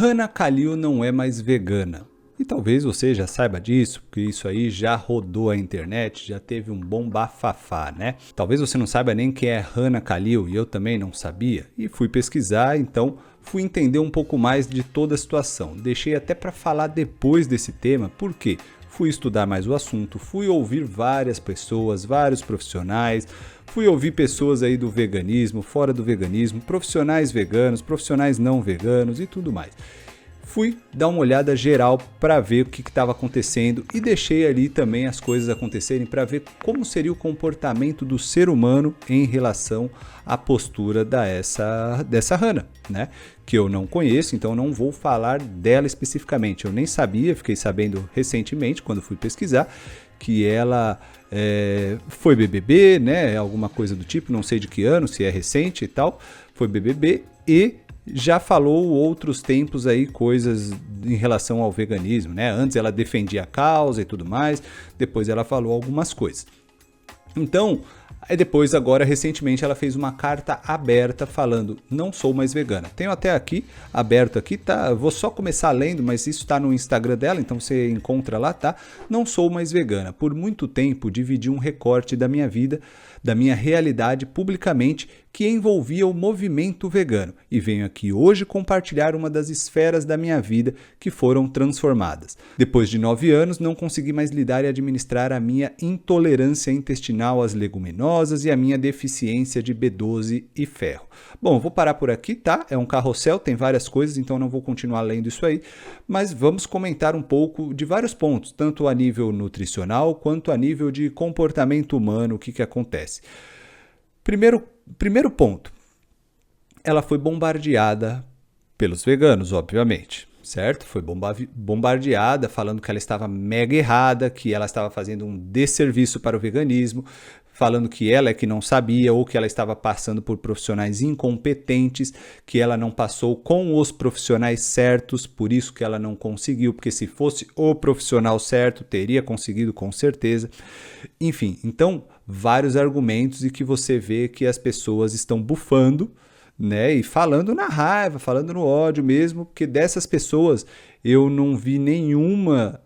Hannah Kalil não é mais vegana. E talvez você já saiba disso, porque isso aí já rodou a internet, já teve um bom bafafá, né? Talvez você não saiba nem quem é Hannah Kalil, e eu também não sabia. E fui pesquisar, então fui entender um pouco mais de toda a situação. Deixei até para falar depois desse tema, por quê? Fui estudar mais o assunto, fui ouvir várias pessoas, vários profissionais, fui ouvir pessoas aí do veganismo, fora do veganismo, profissionais veganos, profissionais não veganos e tudo mais. Fui dar uma olhada geral para ver o que estava acontecendo e deixei ali também as coisas acontecerem para ver como seria o comportamento do ser humano em relação à postura dessa Hannah, né? Que eu não conheço, então não vou falar dela especificamente. Eu nem sabia, fiquei sabendo recentemente quando fui pesquisar que ela foi BBB, né? Alguma coisa do tipo, não sei de que ano, se é recente e tal, foi BBB e já falou outros tempos aí coisas em relação ao veganismo, né? Antes ela defendia a causa e tudo mais, depois ela falou algumas coisas. Então, aí depois agora recentemente ela fez uma carta aberta falando: não sou mais vegana. Tenho até aqui, aberto aqui, tá? Vou só começar lendo, mas isso tá no Instagram dela, então você encontra lá, tá? Não sou mais vegana. Por muito tempo dividi um recorte da minha vida, da minha realidade publicamente que envolvia o movimento vegano e venho aqui hoje compartilhar uma das esferas da minha vida que foram transformadas. Depois de 9 anos, não consegui mais lidar e administrar a minha intolerância intestinal às leguminosas e a minha deficiência de B12 e ferro. Bom, vou parar por aqui, tá? É um carrossel, tem várias coisas, então não vou continuar lendo isso aí, mas vamos comentar um pouco de vários pontos, tanto a nível nutricional quanto a nível de comportamento humano, o que acontece. Primeiro ponto, ela foi bombardeada pelos veganos, obviamente, certo? Foi bombardeada falando que ela estava mega errada, que ela estava fazendo um desserviço para o veganismo, falando que ela é que não sabia ou que ela estava passando por profissionais incompetentes, que ela não passou com os profissionais certos, por isso que ela não conseguiu, porque se fosse o profissional certo, teria conseguido com certeza. Enfim, então, vários argumentos e que você vê que as pessoas estão bufando, né, e falando na raiva, falando no ódio mesmo, porque dessas pessoas eu não vi nenhuma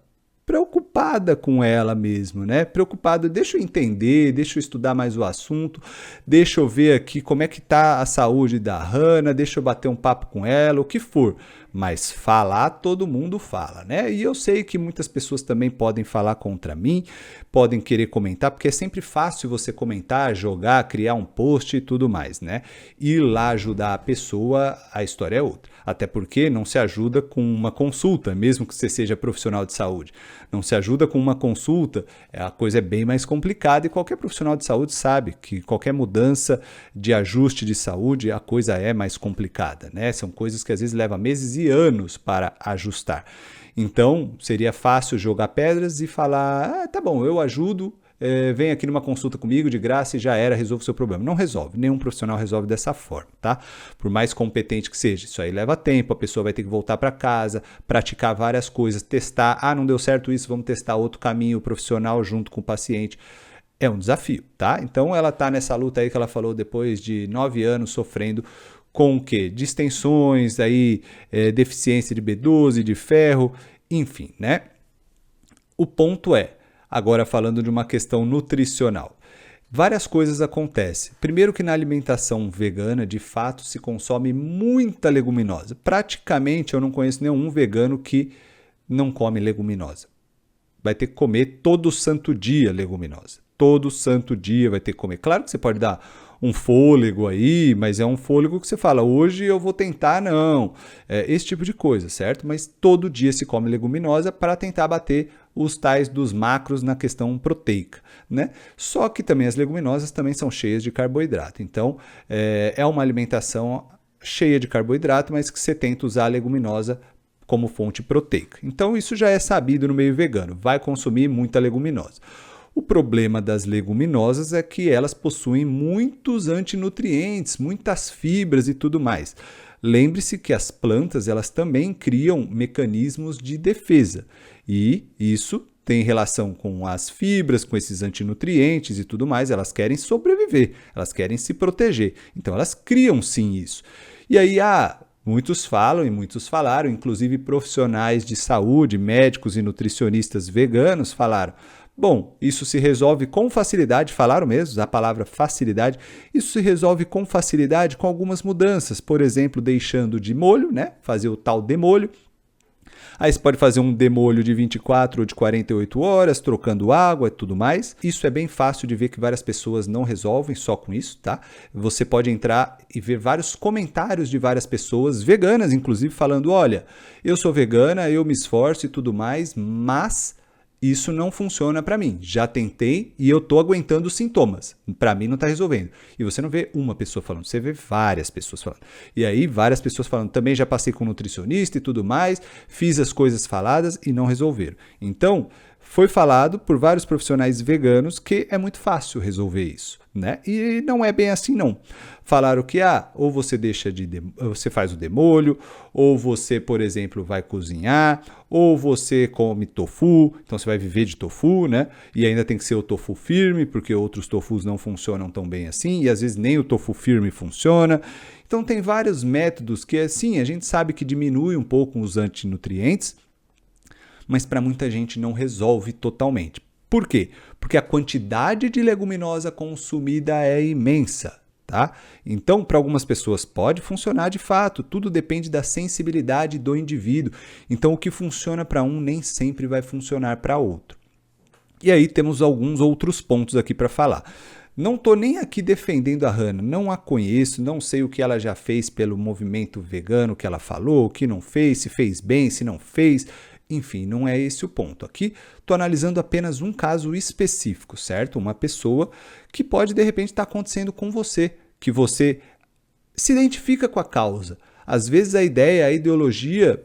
preocupada com ela mesmo, né? Preocupada, deixa eu entender, deixa eu estudar mais o assunto, deixa eu ver aqui como é que tá a saúde da Hannah, deixa eu bater um papo com ela, o que for. Mas falar, todo mundo fala, né? E eu sei que muitas pessoas também podem falar contra mim, podem querer comentar, porque é sempre fácil você comentar, jogar, criar um post e tudo mais, né? Ir lá ajudar a pessoa, a história é outra. Até porque não se ajuda com uma consulta, mesmo que você seja profissional de saúde. Não se ajuda com uma consulta, a coisa é bem mais complicada e qualquer profissional de saúde sabe que qualquer mudança de ajuste de saúde, a coisa é mais complicada, né? São coisas que às vezes levam meses e anos para ajustar. Então, seria fácil jogar pedras e falar, tá bom, eu ajudo, vem aqui numa consulta comigo de graça e já era, resolve o seu problema. Não resolve, nenhum profissional resolve dessa forma, tá? Por mais competente que seja, isso aí leva tempo, a pessoa vai ter que voltar para casa, praticar várias coisas, testar, não deu certo isso, vamos testar outro caminho profissional junto com o paciente. É um desafio, tá? Então ela tá nessa luta aí que ela falou depois de 9 anos sofrendo com o quê? Distensões, aí, deficiência de B12, de ferro, enfim, né? O ponto é, agora falando de uma questão nutricional, várias coisas acontecem. Primeiro que na alimentação vegana, de fato, se consome muita leguminosa. Praticamente eu não conheço nenhum vegano que não come leguminosa. Vai ter que comer todo santo dia leguminosa. Todo santo dia vai ter que comer. Claro que você pode dar um fôlego aí, mas é um fôlego que você fala, hoje eu vou tentar, não. Esse tipo de coisa, certo? Mas todo dia se come leguminosa para tentar bater os tais dos macros na questão proteica, né? Só que também as leguminosas também são cheias de carboidrato. Então, é uma alimentação cheia de carboidrato, mas que você tenta usar a leguminosa como fonte proteica. Então, isso já é sabido no meio vegano. Vai consumir muita leguminosa. O problema das leguminosas é que elas possuem muitos antinutrientes, muitas fibras e tudo mais. Lembre-se que as plantas elas também criam mecanismos de defesa e isso tem relação com as fibras, com esses antinutrientes e tudo mais. Elas querem sobreviver, elas querem se proteger. Então elas criam sim isso. E aí, Muitos falam e muitos falaram, inclusive profissionais de saúde, médicos e nutricionistas veganos falaram: bom, isso se resolve com facilidade, falaram mesmo a palavra facilidade, isso se resolve com facilidade com algumas mudanças, por exemplo, deixando de molho, né? Fazer o tal demolho. Aí você pode fazer um demolho de 24 ou de 48 horas, trocando água e tudo mais. Isso é bem fácil de ver que várias pessoas não resolvem só com isso, tá? Você pode entrar e ver vários comentários de várias pessoas, veganas inclusive, falando: olha, eu sou vegana, eu me esforço e tudo mais, mas isso não funciona para mim. Já tentei e eu tô aguentando os sintomas. Para mim não tá resolvendo. E você não vê uma pessoa falando, você vê várias pessoas falando. E aí várias pessoas falando, também já passei com nutricionista e tudo mais, fiz as coisas faladas e não resolveram. Então, foi falado por vários profissionais veganos que é muito fácil resolver isso, né? E não é bem assim, não. Falaram que ou você você faz o demolho, ou você, por exemplo, vai cozinhar, ou você come tofu, então você vai viver de tofu, né? E ainda tem que ser o tofu firme, porque outros tofus não funcionam tão bem assim, e às vezes nem o tofu firme funciona. Então tem vários métodos que, assim, a gente sabe que diminui um pouco os antinutrientes, mas para muita gente não resolve totalmente. Por quê? Porque a quantidade de leguminosa consumida é imensa, tá? Então, para algumas pessoas pode funcionar de fato, tudo depende da sensibilidade do indivíduo. Então, o que funciona para um nem sempre vai funcionar para outro. E aí temos alguns outros pontos aqui para falar. Não estou nem aqui defendendo a Hannah, não a conheço, não sei o que ela já fez pelo movimento vegano, o que ela falou, o que não fez, se fez bem, se não fez. Enfim, não é esse o ponto. Aqui estou analisando apenas um caso específico, certo? Uma pessoa que pode de repente estar acontecendo com você, que você se identifica com a causa. Às vezes a ideia, a ideologia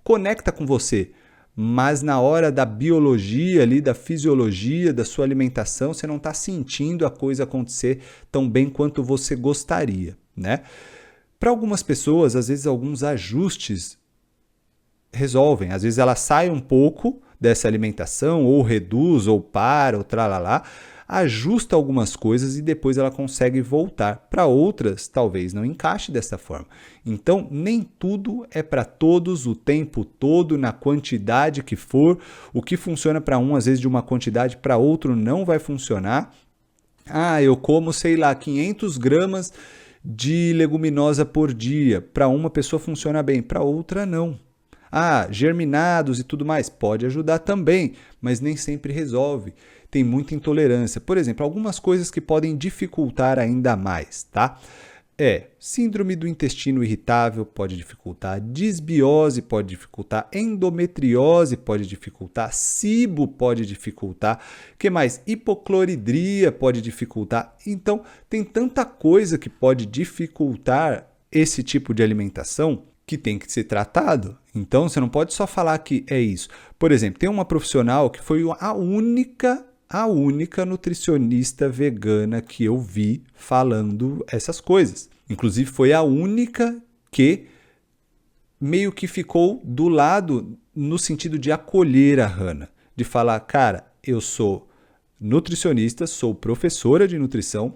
conecta com você, mas na hora da biologia ali, da fisiologia, da sua alimentação, você não está sentindo a coisa acontecer tão bem quanto você gostaria, né? Para algumas pessoas, às vezes alguns ajustes resolvem. Às vezes ela sai um pouco dessa alimentação, ou reduz, ou para, ou tralalá, ajusta algumas coisas e depois ela consegue voltar. Para outras, talvez não encaixe dessa forma. Então, nem tudo é para todos o tempo todo, na quantidade que for. O que funciona para um, às vezes de uma quantidade para outro não vai funcionar. Eu como, sei lá, 500 gramas de leguminosa por dia. Para uma pessoa funciona bem, para outra não. Germinados e tudo mais, pode ajudar também, mas nem sempre resolve. Tem muita intolerância. Por exemplo, algumas coisas que podem dificultar ainda mais, tá? Síndrome do intestino irritável pode dificultar, disbiose pode dificultar, endometriose pode dificultar, SIBO pode dificultar, que mais? Hipocloridria pode dificultar. Então, tem tanta coisa que pode dificultar esse tipo de alimentação que tem que ser tratado. Então, você não pode só falar que é isso. Por exemplo, tem uma profissional que foi a única nutricionista vegana que eu vi falando essas coisas. Inclusive, foi a única que meio que ficou do lado no sentido de acolher a Hannah. De falar, cara, eu sou nutricionista, sou professora de nutrição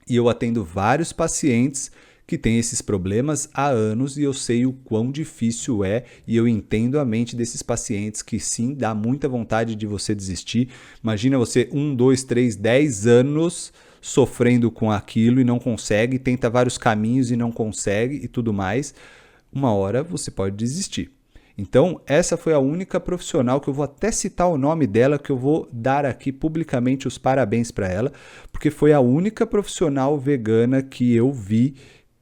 e eu atendo vários pacientes que tem esses problemas há anos e eu sei o quão difícil é e eu entendo a mente desses pacientes que sim, dá muita vontade de você desistir. Imagina você 1, 2, 3, 10 anos sofrendo com aquilo e não consegue, tenta vários caminhos e não consegue e tudo mais. Uma hora você pode desistir. Então, essa foi a única profissional que eu vou até citar o nome dela, que eu vou dar aqui publicamente os parabéns para ela, porque foi a única profissional vegana que eu vi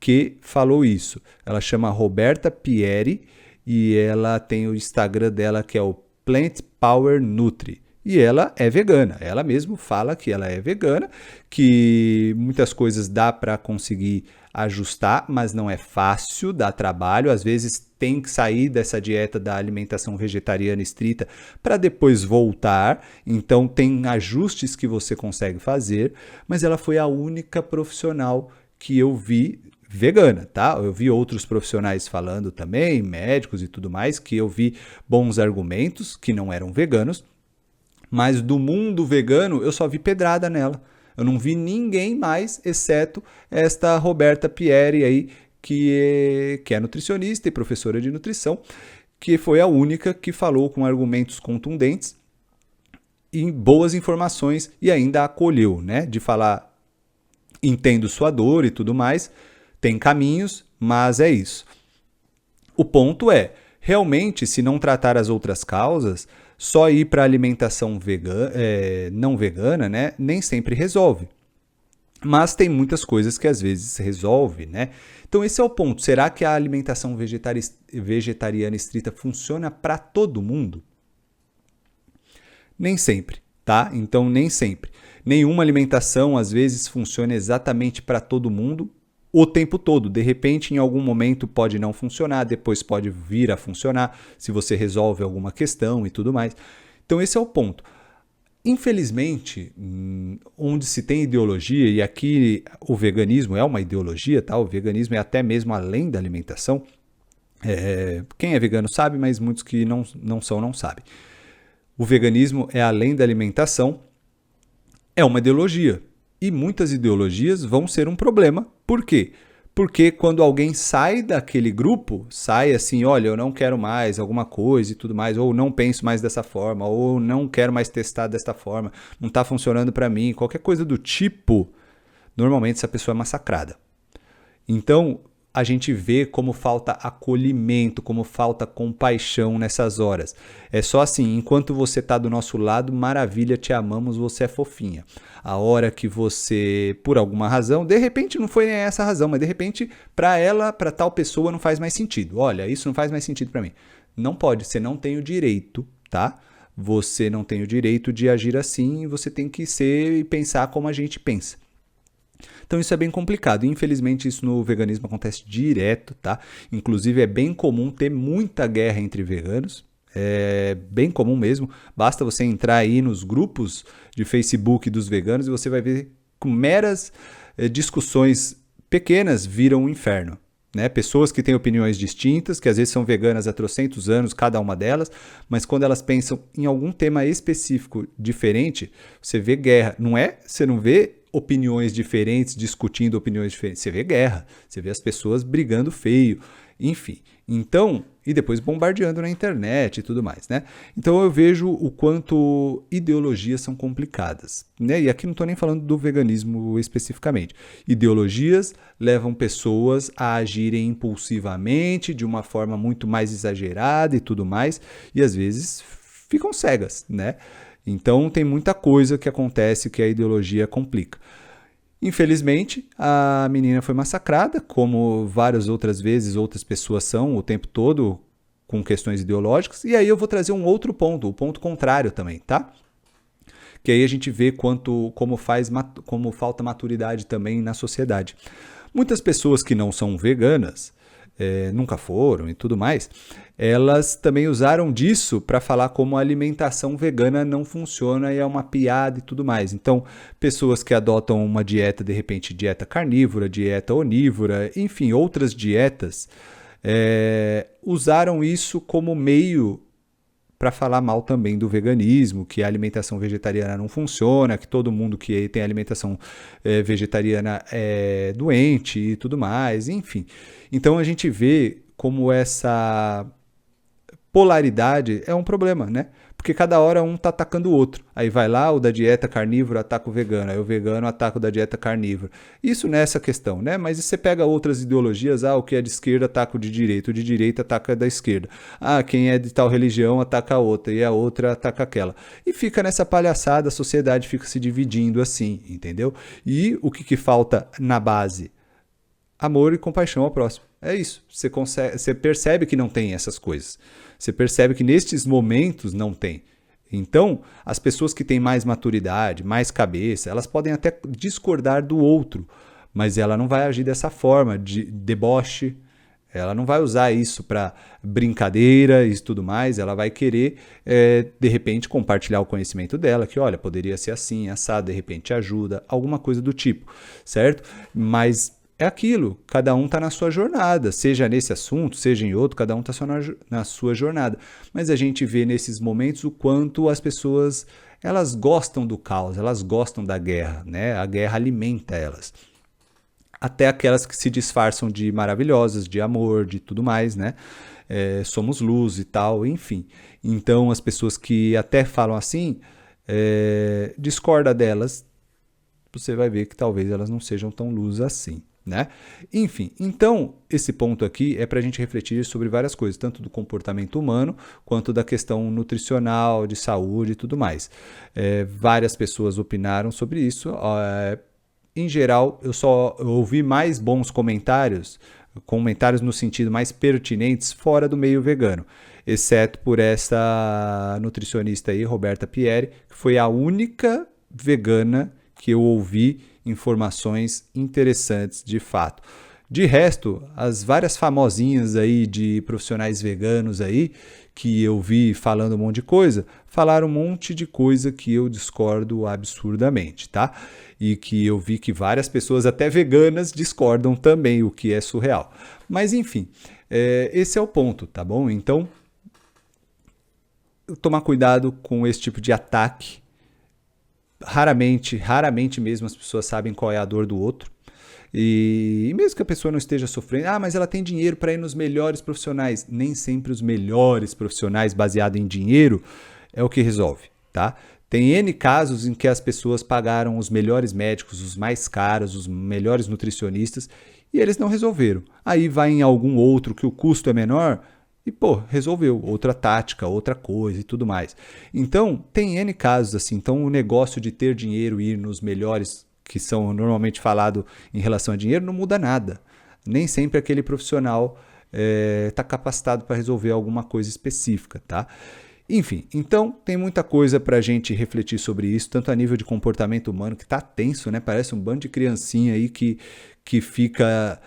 que falou isso. Ela chama Roberta Pieri e ela tem o Instagram dela que é o Plant Power Nutri. E ela é vegana, ela mesma fala que ela é vegana, que muitas coisas dá para conseguir ajustar, mas não é fácil, dá trabalho, às vezes tem que sair dessa dieta da alimentação vegetariana estrita para depois voltar, então tem ajustes que você consegue fazer, mas ela foi a única profissional que eu vi vegana, tá? Eu vi outros profissionais falando também, médicos e tudo mais, que eu vi bons argumentos que não eram veganos, mas do mundo vegano eu só vi pedrada nela. Eu não vi ninguém mais, exceto esta Roberta Pieri aí, que é nutricionista e professora de nutrição, que foi a única que falou com argumentos contundentes e boas informações e ainda acolheu, né? De falar, entendo sua dor e tudo mais, tem caminhos, mas é isso. O ponto é, realmente, se não tratar as outras causas, só ir para alimentação não vegana, né? Nem sempre resolve. Mas tem muitas coisas que às vezes resolve, né? Então esse é o ponto. Será que a alimentação vegetariana estrita funciona para todo mundo? Nem sempre, tá? Então nem sempre. Nenhuma alimentação às vezes funciona exatamente para todo mundo o tempo todo. De repente, em algum momento pode não funcionar, depois pode vir a funcionar, se você resolve alguma questão e tudo mais. Então esse é o ponto. Infelizmente, onde se tem ideologia, e aqui o veganismo é uma ideologia, tá? O veganismo é até mesmo além da alimentação. Quem é vegano sabe, mas muitos que não são não sabem. O veganismo é além da alimentação, é uma ideologia. E muitas ideologias vão ser um problema. Por quê? Porque quando alguém sai daquele grupo, sai assim, olha, eu não quero mais alguma coisa e tudo mais, ou não penso mais dessa forma, ou não quero mais testar desta forma, não está funcionando para mim, qualquer coisa do tipo, normalmente essa pessoa é massacrada. Então, a gente vê como falta acolhimento, como falta compaixão nessas horas. É só assim, enquanto você está do nosso lado, maravilha, te amamos, você é fofinha. A hora que você, por alguma razão, de repente não foi essa razão, mas de repente para ela, para tal pessoa não faz mais sentido. Olha, isso não faz mais sentido para mim. Não pode, você não tem o direito, tá? Você não tem o direito de agir assim, você tem que ser e pensar como a gente pensa. Então isso é bem complicado. Infelizmente isso no veganismo acontece direto, tá? Inclusive é bem comum ter muita guerra entre veganos. É bem comum mesmo. Basta você entrar aí nos grupos de Facebook dos veganos e você vai ver que meras discussões pequenas viram um inferno. Né? Pessoas que têm opiniões distintas, que às vezes são veganas há trocentos anos, cada uma delas, mas quando elas pensam em algum tema específico diferente, você vê guerra. Você não vê opiniões diferentes, discutindo opiniões diferentes. Você vê guerra, você vê as pessoas brigando feio, enfim. Então, e depois bombardeando na internet e tudo mais, né? Então eu vejo o quanto ideologias são complicadas, né? E aqui não estou nem falando do veganismo especificamente. Ideologias levam pessoas a agirem impulsivamente, de uma forma muito mais exagerada e tudo mais, e às vezes ficam cegas, né? Então tem muita coisa que acontece que a ideologia complica. Infelizmente, a menina foi massacrada, como várias outras vezes outras pessoas são o tempo todo com questões ideológicas. E aí eu vou trazer um outro ponto, o ponto contrário também, tá? Que aí a gente vê como falta maturidade também na sociedade. Muitas pessoas que não são veganas, nunca foram e tudo mais, elas também usaram disso para falar como a alimentação vegana não funciona e é uma piada e tudo mais. Então, pessoas que adotam uma dieta, de repente, dieta carnívora, dieta onívora, enfim, outras dietas, usaram isso como meio para falar mal também do veganismo, que a alimentação vegetariana não funciona, que todo mundo que tem alimentação vegetariana é doente e tudo mais, enfim. Então a gente vê como essa polaridade é um problema, né? Porque cada hora um tá atacando o outro. Aí vai lá, o da dieta carnívora ataca o vegano, aí o vegano ataca o da dieta carnívora. Isso nessa questão, né? Mas você pega outras ideologias, o que é de esquerda ataca o de direita ataca da esquerda. Quem é de tal religião ataca a outra, e a outra ataca aquela. E fica nessa palhaçada, a sociedade fica se dividindo assim, entendeu? E o que falta na base? Amor e compaixão ao próximo. É isso. Você percebe que não tem essas coisas. Você percebe que nestes momentos não tem. Então, as pessoas que têm mais maturidade, mais cabeça, elas podem até discordar do outro, mas ela não vai agir dessa forma, de deboche. Ela não vai usar isso para brincadeira e tudo mais. Ela vai querer, de repente, compartilhar o conhecimento dela, que, olha, poderia ser assim, assado, de repente ajuda, alguma coisa do tipo, certo? Mas é aquilo, cada um está na sua jornada, seja nesse assunto, seja em outro, cada um está na sua jornada. Mas a gente vê nesses momentos o quanto as pessoas, elas gostam do caos, elas gostam da guerra, né? A guerra alimenta elas. até aquelas que se disfarçam de maravilhosas, de amor, de tudo mais, né? Somos luz e tal, enfim. Então, as pessoas que até falam assim, discorda delas, você vai ver que talvez elas não sejam tão luz assim, né? Enfim, então, esse ponto aqui é para a gente refletir sobre várias coisas, tanto do comportamento humano, quanto da questão nutricional, de saúde e tudo mais. Várias pessoas opinaram sobre isso. Em geral, eu ouvi mais bons comentários no sentido mais pertinentes fora do meio vegano, exceto por essa nutricionista aí, Roberta Pieri, que foi a única vegana que eu ouvi informações interessantes de fato. De resto, as várias famosinhas aí de profissionais veganos aí, que eu vi falando um monte de coisa, falaram um monte de coisa que eu discordo absurdamente, tá? E que eu vi que várias pessoas, até veganas, discordam também, o que é surreal. Mas enfim, esse é o ponto, tá bom? Então, tomar cuidado com esse tipo de ataque. Raramente mesmo as pessoas sabem qual é a dor do outro. E mesmo que a pessoa não esteja sofrendo, mas ela tem dinheiro para ir nos melhores profissionais. Nem sempre os melhores profissionais baseado em dinheiro é o que resolve, tá? Tem N casos em que as pessoas pagaram os melhores médicos, os mais caros, os melhores nutricionistas e eles não resolveram. Aí vai em algum outro que o custo é menor e, resolveu. Outra tática, outra coisa e tudo mais. Então, tem N casos assim. Então, o negócio de ter dinheiro e ir nos melhores que são normalmente falado em relação a dinheiro, não muda nada. Nem sempre aquele profissional está capacitado para resolver alguma coisa específica, tá? Enfim, então tem muita coisa para a gente refletir sobre isso, tanto a nível de comportamento humano, que está tenso, né? Parece um bando de criancinha aí que fica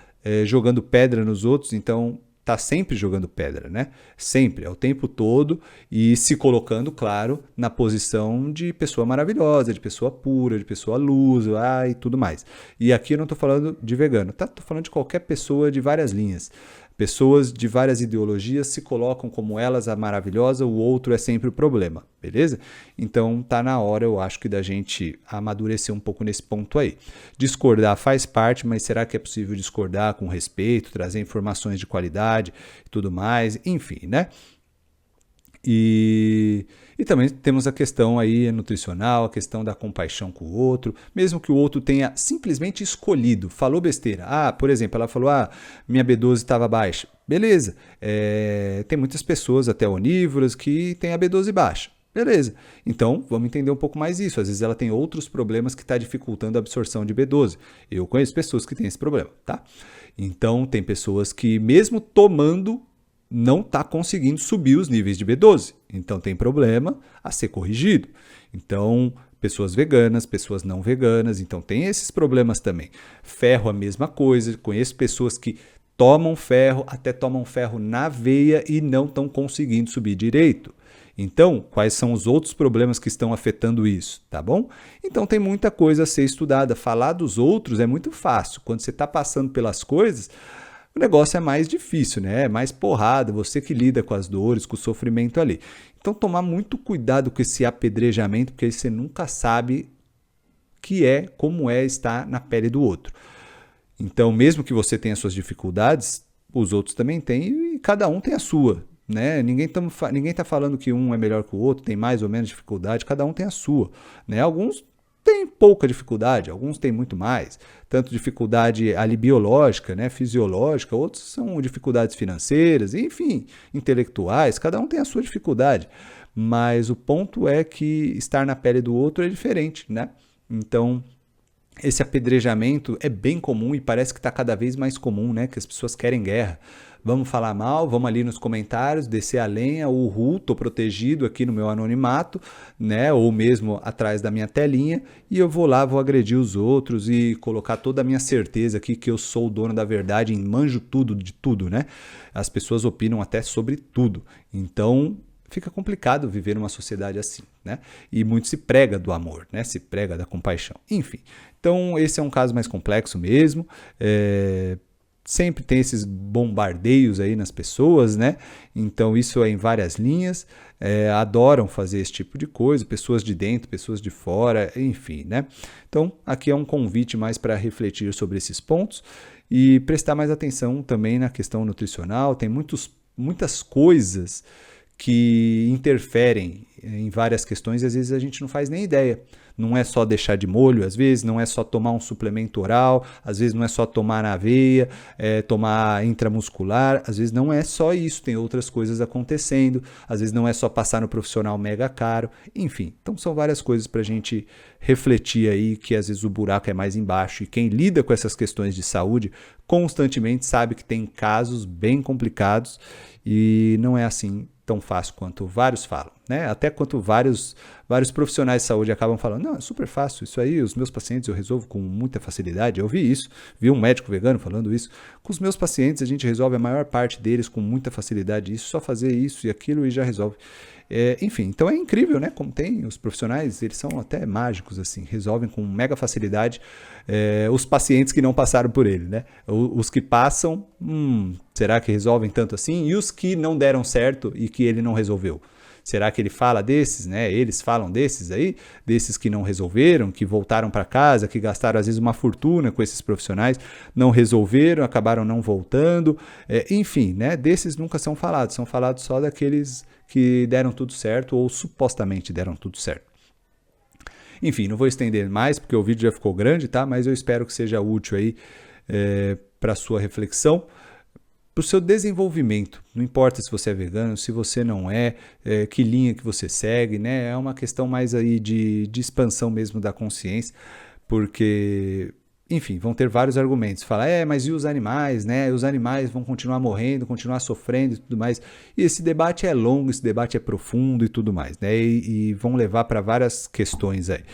jogando pedra nos outros, então tá sempre jogando pedra, né? Sempre, é o tempo todo e se colocando, claro, na posição de pessoa maravilhosa, de pessoa pura, de pessoa luz, e tudo mais. E aqui eu não tô falando de vegano, tá? Tô falando de qualquer pessoa de várias linhas. Pessoas de várias ideologias se colocam como elas a maravilhosa, o outro é sempre o problema, beleza? Então tá na hora, eu acho que da gente amadurecer um pouco nesse ponto aí. Discordar faz parte, mas será que é possível discordar com respeito, trazer informações de qualidade e tudo mais? Enfim, né? E também temos a questão aí nutricional, a questão da compaixão com o outro, mesmo que o outro tenha simplesmente escolhido, falou besteira. Por exemplo, ela falou, minha B12 estava baixa. Beleza, tem muitas pessoas, até onívoras, que têm a B12 baixa. Beleza, então vamos entender um pouco mais isso. Às vezes ela tem outros problemas que está dificultando a absorção de B12. Eu conheço pessoas que têm esse problema, tá? Então tem pessoas que mesmo tomando não está conseguindo subir os níveis de B12. Então tem problema a ser corrigido. Então, pessoas veganas, pessoas não veganas, então tem esses problemas também. Ferro, a mesma coisa. Conheço pessoas que tomam ferro, até tomam ferro na veia e não estão conseguindo subir direito. Então, quais são os outros problemas que estão afetando isso, tá bom? Então tem muita coisa a ser estudada. Falar dos outros é muito fácil. Quando você está passando pelas coisas, o negócio é mais difícil, né? É mais porrada, você que lida com as dores, com o sofrimento ali. Então, tomar muito cuidado com esse apedrejamento, porque você nunca sabe como é estar na pele do outro. Então, mesmo que você tenha suas dificuldades, os outros também têm e cada um tem a sua, né? Ninguém tá falando que um é melhor que o outro, tem mais ou menos dificuldade, cada um tem a sua, né? Alguns tem pouca dificuldade, alguns têm muito mais, tanto dificuldade ali biológica, né, fisiológica, outros são dificuldades financeiras, enfim, intelectuais, cada um tem a sua dificuldade, mas o ponto é que estar na pele do outro é diferente, né? Então, esse apedrejamento é bem comum e parece que está cada vez mais comum, né, que as pessoas querem guerra. Vamos falar mal, vamos ali nos comentários, descer a lenha, tô protegido aqui no meu anonimato, né? Ou mesmo atrás da minha telinha, e eu vou agredir os outros e colocar toda a minha certeza aqui que eu sou o dono da verdade e manjo tudo de tudo, né? As pessoas opinam até sobre tudo. Então, fica complicado viver numa sociedade assim, né? E muito se prega do amor, né? Se prega da compaixão. Enfim, então esse é um caso mais complexo mesmo. sempre tem esses bombardeios aí nas pessoas, né? Então isso é em várias linhas, adoram fazer esse tipo de coisa, pessoas de dentro, pessoas de fora, enfim, né? Então aqui é um convite mais para refletir sobre esses pontos e prestar mais atenção também na questão nutricional. Tem muitas coisas que interferem em várias questões e às vezes a gente não faz nem ideia. Não é só deixar de molho, às vezes, não é só tomar um suplemento oral, às vezes não é só tomar na veia, tomar intramuscular, às vezes não é só isso, tem outras coisas acontecendo, às vezes não é só passar no profissional mega caro, enfim. Então são várias coisas para a gente refletir aí, que às vezes o buraco é mais embaixo e quem lida com essas questões de saúde constantemente sabe que tem casos bem complicados e não é assim tão fácil quanto vários falam, né? Até quanto vários profissionais de saúde acabam falando, não, é super fácil, isso aí, os meus pacientes eu resolvo com muita facilidade. Eu vi isso, vi um médico vegano falando isso. Com os meus pacientes a gente resolve a maior parte deles com muita facilidade, isso, só fazer isso e aquilo e já resolve. Enfim, então é incrível, né? Como tem os profissionais, eles são até mágicos, assim, resolvem com mega facilidade os pacientes que não passaram por ele, né? Os que passam, será que resolvem tanto assim? E os que não deram certo e que ele não resolveu? Será que ele fala desses, né? Eles falam desses aí, desses que não resolveram, que voltaram para casa, que gastaram às vezes uma fortuna com esses profissionais, não resolveram, acabaram não voltando, enfim, né? Desses nunca são falados só daqueles que deram tudo certo ou supostamente deram tudo certo. Enfim, não vou estender mais porque o vídeo já ficou grande, tá? Mas eu espero que seja útil aí para a sua reflexão, para o seu desenvolvimento. Não importa se você é vegano, se você não é, que linha que você segue, né? É uma questão mais aí de expansão mesmo da consciência, porque, enfim, vão ter vários argumentos. Fala, mas e os animais, né? Os animais vão continuar morrendo, continuar sofrendo e tudo mais. E esse debate é longo, esse debate é profundo e tudo mais, né? E vão levar para várias questões aí.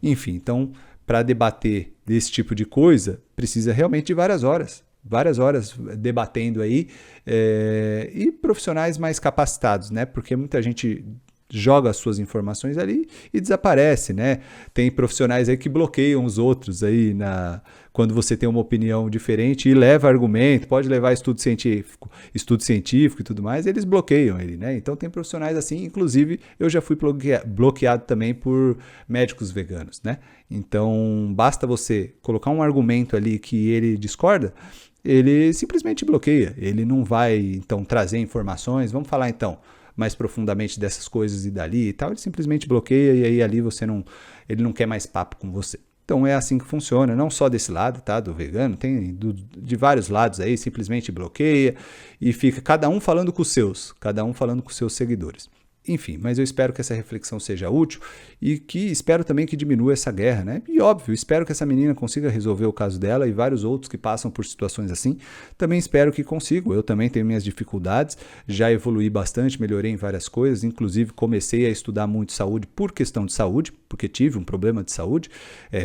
Enfim, então, para debater desse tipo de coisa, precisa realmente de várias horas debatendo aí, e profissionais mais capacitados, né? Porque muita gente joga as suas informações ali e desaparece, né? Tem profissionais aí que bloqueiam os outros aí quando você tem uma opinião diferente e leva argumento, pode levar estudo científico e tudo mais, eles bloqueiam ele, né? Então tem profissionais assim, inclusive eu já fui bloqueado também por médicos veganos, né? Então basta você colocar um argumento ali que ele discorda, ele simplesmente bloqueia, ele não vai então trazer informações, vamos falar então mais profundamente dessas coisas e dali e tal, ele simplesmente bloqueia e aí ali ele não quer mais papo com você. Então é assim que funciona, não só desse lado, tá, do vegano, tem de vários lados aí, simplesmente bloqueia e fica cada um falando com os seus seguidores. Enfim, mas eu espero que essa reflexão seja útil e que espero também que diminua essa guerra, né? E óbvio, espero que essa menina consiga resolver o caso dela e vários outros que passam por situações assim. Também espero que consigam. Eu também tenho minhas dificuldades, já evoluí bastante, melhorei em várias coisas, inclusive comecei a estudar muito saúde por questão de saúde, porque tive um problema de saúde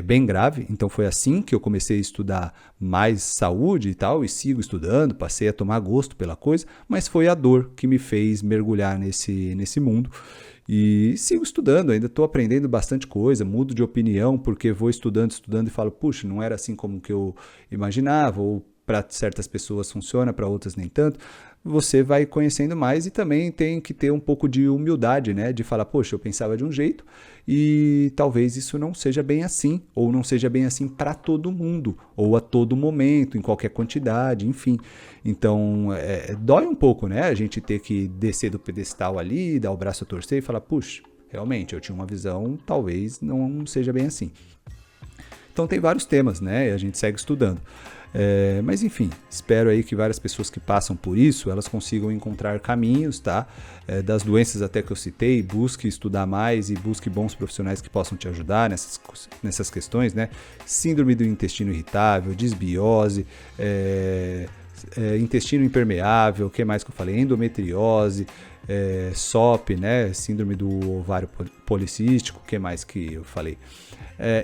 bem grave. Então foi assim que eu comecei a estudar mais saúde e tal, e sigo estudando, passei a tomar gosto pela coisa, mas foi a dor que me fez mergulhar nesse mundo. E sigo estudando, ainda estou aprendendo bastante coisa, mudo de opinião porque vou estudando e falo, puxa, não era assim como que eu imaginava, ou para certas pessoas funciona, para outras nem tanto. Você vai conhecendo mais e também tem que ter um pouco de humildade, né? De falar, poxa, eu pensava de um jeito e talvez isso não seja bem assim, ou não seja bem assim para todo mundo, ou a todo momento, em qualquer quantidade, enfim. Então, dói um pouco, né? A gente ter que descer do pedestal ali, dar o braço a torcer e falar, puxa, realmente, eu tinha uma visão, talvez não seja bem assim. Então tem vários temas, né? E a gente segue estudando. Mas enfim, espero aí que várias pessoas que passam por isso, elas consigam encontrar caminhos, tá? Das doenças até que eu citei, busque estudar mais e busque bons profissionais que possam te ajudar nessas questões, né? Síndrome do intestino irritável, disbiose, intestino impermeável, o que mais que eu falei? Endometriose, SOP, né? Síndrome do ovário policístico, o que mais que eu falei?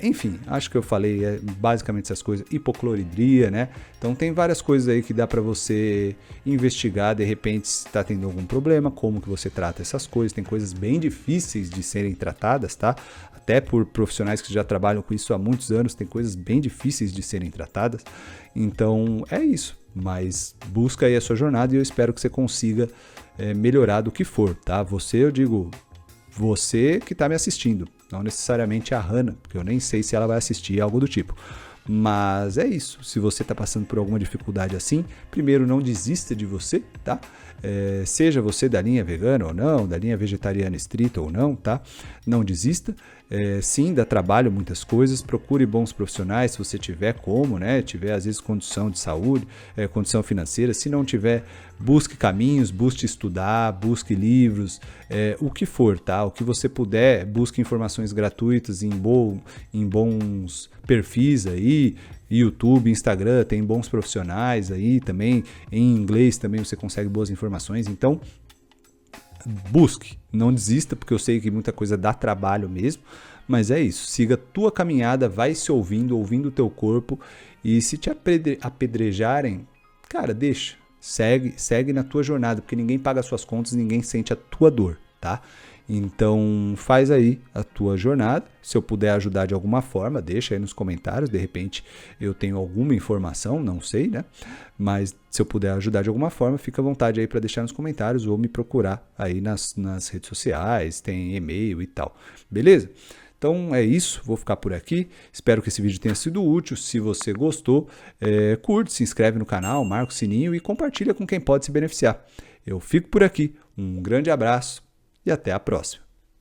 Enfim, acho que eu falei basicamente essas coisas, hipocloridria, né? Então tem várias coisas aí que dá para você investigar, de repente se está tendo algum problema, como que você trata essas coisas, tem coisas bem difíceis de serem tratadas, tá? Até por profissionais que já trabalham com isso há muitos anos, tem coisas bem difíceis de serem tratadas, então é isso. Mas busca aí a sua jornada e eu espero que você consiga melhorar do que for, tá? Você, eu digo, você que está me assistindo, não necessariamente a Hannah, porque eu nem sei se ela vai assistir algo do tipo. Mas é isso, se você está passando por alguma dificuldade assim, primeiro não desista de você, tá? Seja você da linha vegana ou não, da linha vegetariana estrita ou não, tá? Não desista. Sim, dá trabalho muitas coisas, procure bons profissionais se você tiver como, né? Tiver às vezes condição de saúde, condição financeira. Se não tiver, busque caminhos, busque estudar, busque livros, o que for, tá? O que você puder, busque informações gratuitas em bons perfis aí, YouTube, Instagram, tem bons profissionais aí também, em inglês também você consegue boas informações, então busque, não desista, porque eu sei que muita coisa dá trabalho mesmo, mas é isso, siga a tua caminhada, vai se ouvindo o teu corpo, e se te apedrejarem, cara, deixa, segue na tua jornada, porque ninguém paga as suas contas, ninguém sente a tua dor, tá? Então faz aí a tua jornada, se eu puder ajudar de alguma forma, deixa aí nos comentários, de repente eu tenho alguma informação, não sei, né? Mas se eu puder ajudar de alguma forma, fica à vontade aí para deixar nos comentários ou me procurar aí nas redes sociais, tem e-mail e tal, beleza? Então é isso, vou ficar por aqui, espero que esse vídeo tenha sido útil, se você gostou, curte, se inscreve no canal, marca o sininho e compartilha com quem pode se beneficiar. Eu fico por aqui, um grande abraço e até a próxima.